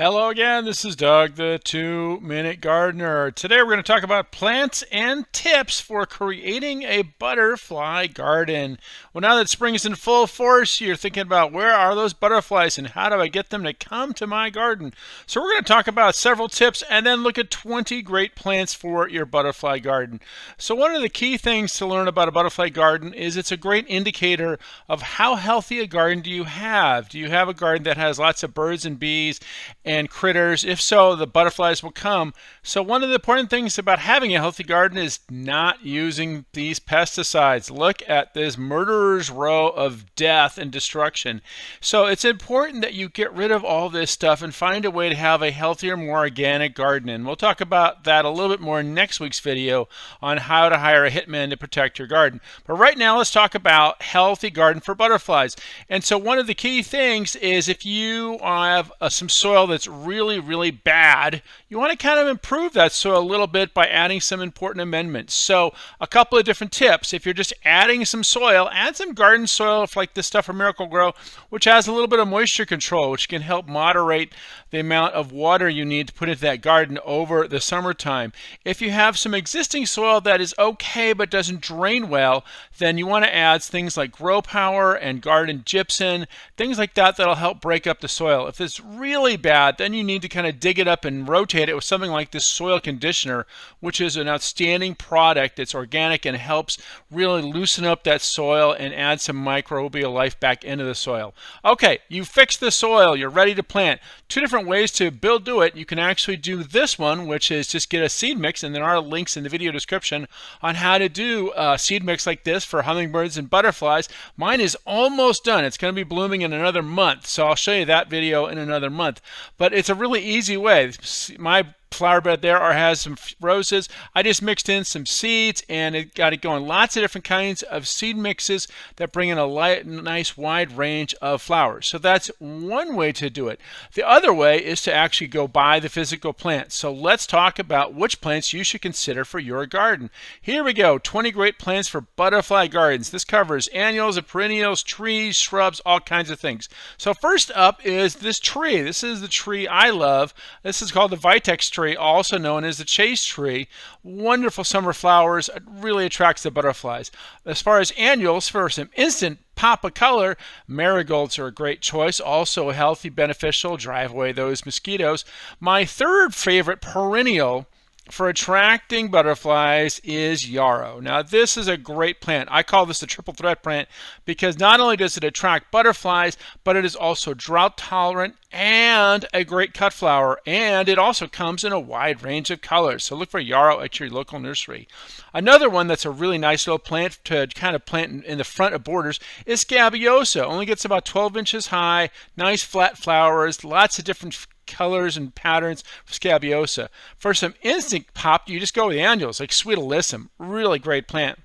Hello again, this is Doug, the 2-Minute Gardener. Today we're going to talk about plants and tips for creating a butterfly garden. Well, now that spring is in full force, you're thinking about where are those butterflies and how do I get them to come to my garden? So we're going to talk about several tips and then look at 20 great plants for your butterfly garden. So one of the key things to learn about a butterfly garden is it's a great indicator of how healthy a garden do you have. Do you have a garden that has lots of birds and bees and critters? If so, the butterflies will come. So one of the important things about having a healthy garden is not using these pesticides. Look at this murderer's row of death and destruction. So it's important that you get rid of all this stuff and find a way to have a healthier, more organic garden. And we'll talk about that a little bit more in next week's video on how to hire a hitman to protect your garden. But right now let's talk about healthy garden for butterflies. And so one of the key things is if you have some soil that's really bad, you want to kind of improve that soil a little bit by adding some important amendments. So a couple of different tips. If you're just adding some soil, add some garden soil like this stuff from Miracle-Gro, which has a little bit of moisture control, which can help moderate the amount of water you need to put into that garden over the summertime. If you have some existing soil that is okay but doesn't drain well, then you want to add things like Grow Power and garden gypsum, things like that that'll help break up the soil. If it's really bad, then you need to kind of dig it up and rotate it with something like this soil conditioner, which is an outstanding product. It's organic and helps really loosen up that soil and add some microbial life back into the soil. Okay, you fixed the soil, you're ready to plant. Two different ways to do it. You can actually do this one, which is just get a seed mix, and there are links in the video description on how to do a seed mix like this for hummingbirds and butterflies. Mine is almost done. It's going to be blooming in another month, so I'll show you that video in another month. But it's a really easy way. My flower bed there has some roses. I just mixed in some seeds and it got it going. Lots of different kinds of seed mixes that bring in a nice wide range of flowers. So that's one way to do it. The other way is to actually go buy the physical plants. So let's talk about which plants you should consider for your garden. Here we go, 20 great plants for butterfly gardens. This covers annuals and perennials, trees, shrubs, all kinds of things. So first up is this tree. This is the tree I love. This is called the Vitex tree, also known as the Chaste tree. Wonderful summer flowers. It really attracts the butterflies. As far as annuals, for some instant pop of color, marigolds are a great choice. Also healthy, beneficial, drive away those mosquitoes. My third favorite perennial for attracting butterflies is yarrow. Now this is a great plant. I call this the triple threat plant because not only does it attract butterflies, but it is also drought tolerant and a great cut flower, and it also comes in a wide range of colors. So look for yarrow at your local nursery. Another one that's a really nice little plant to kind of plant in the front of borders is Scabiosa. Only gets about 12 inches high, nice flat flowers, lots of different colors and patterns for Scabiosa. For some instant pop, you just go with the annuals like sweet Alyssum. Really great plant.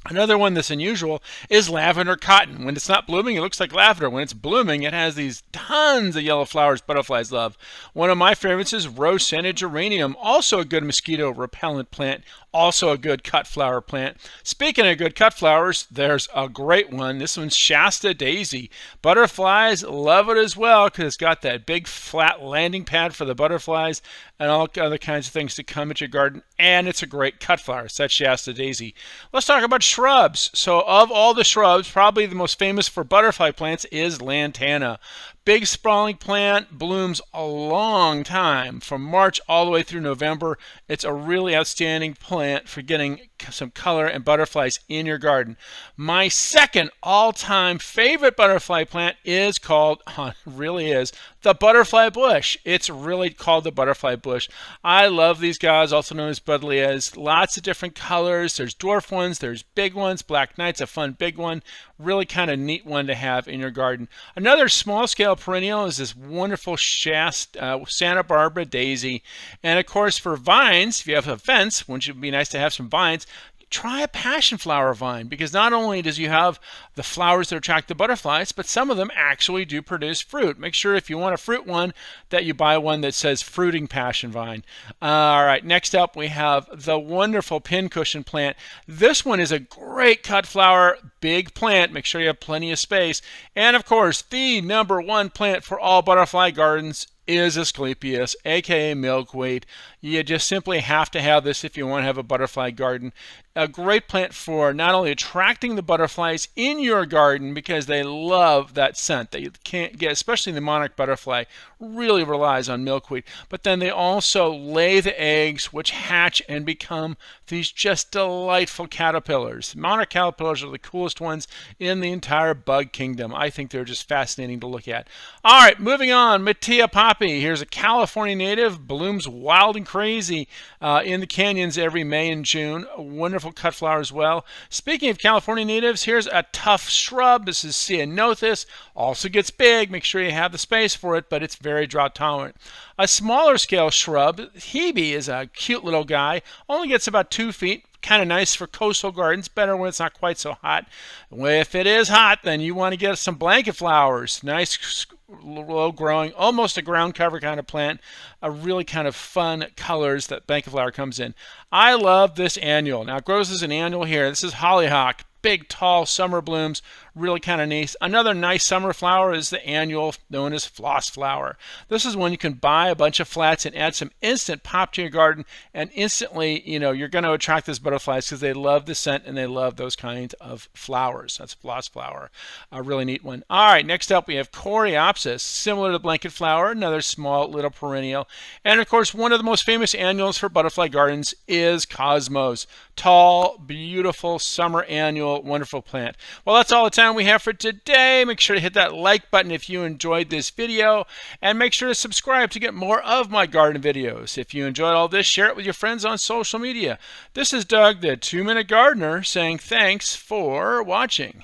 Another one that's unusual is lavender cotton. When it's not blooming, it looks like lavender. When it's blooming, it has these tons of yellow flowers butterflies love. One of my favorites is rose-scented geranium, also a good mosquito repellent plant, also a good cut flower plant. Speaking of good cut flowers, there's a great one. This one's Shasta Daisy. Butterflies love it as well because it's got that big flat landing pad for the butterflies and all other kinds of things to come at your garden. And it's a great cut flower. So that's Shasta Daisy. Let's talk about shrubs. So of all the shrubs, probably the most famous for butterfly plants is Lantana. Big sprawling plant, blooms a long time from March all the way through November. It's a really outstanding plant for getting some color and butterflies in your garden. My second all-time favorite butterfly plant is called, really is, the butterfly bush. It's really called the butterfly bush. I love these guys, also known as buddleias. Lots of different colors. There's dwarf ones, there's big ones. Black Knight's a fun big one. Really kind of neat one to have in your garden. Another small scale perennial is this wonderful Santa Barbara daisy. And of course for vines, if you have a fence, wouldn't it be nice to have some vines? Try a passion flower vine, because not only does you have the flowers that attract the butterflies, but some of them actually do produce fruit. Make sure if you want a fruit one that you buy one that says fruiting passion vine. All right, next up we have the wonderful pincushion plant. This one is a great cut flower, big plant. Make sure you have plenty of space. And of course, the #1 plant for all butterfly gardens is Asclepias, aka milkweed. You just simply have to have this if you want to have a butterfly garden. A great plant for not only attracting the butterflies in your garden because they love that scent that you can't get, especially the monarch butterfly really relies on milkweed, but then they also lay the eggs which hatch and become these just delightful caterpillars. Monarch caterpillars are the coolest ones in the entire bug kingdom. I think they're just fascinating to look at. All right, moving on. Matilla Poppy. Here's a California native, blooms wild and crazy in the canyons every May and June. A wonderful cut flower as well. Speaking of California natives, here's a tough shrub. This is Ceanothus. Also gets big. Make sure you have the space for it, but it's very drought tolerant. A smaller scale shrub, Hebe, is a cute little guy. Only gets about 2 feet. Kind of nice for coastal gardens, better when it's not quite so hot. If it is hot, then you want to get some blanket flowers. Nice, low growing, almost a ground cover kind of plant. A really kind of fun colors that blanket flower comes in. I love this annual. Now it grows as an annual here. This is Hollyhock. Big, tall summer blooms, really kind of nice. Another nice summer flower is the annual known as Floss Flower. This is when you can buy a bunch of flats and add some instant pop to your garden, and instantly, you're going to attract those butterflies because they love the scent and they love those kinds of flowers. That's Floss Flower, a really neat one. All right, next up we have Coreopsis, similar to blanket flower, another small little perennial. And of course, one of the most famous annuals for butterfly gardens is Cosmos. Tall, beautiful summer annual, wonderful plant. Well, that's all the time we have for today. Make sure to hit that like button if you enjoyed this video, and make sure to subscribe to get more of my garden videos. If you enjoyed all this, share it with your friends on social media. This is Doug, the 2-Minute Gardener, saying thanks for watching.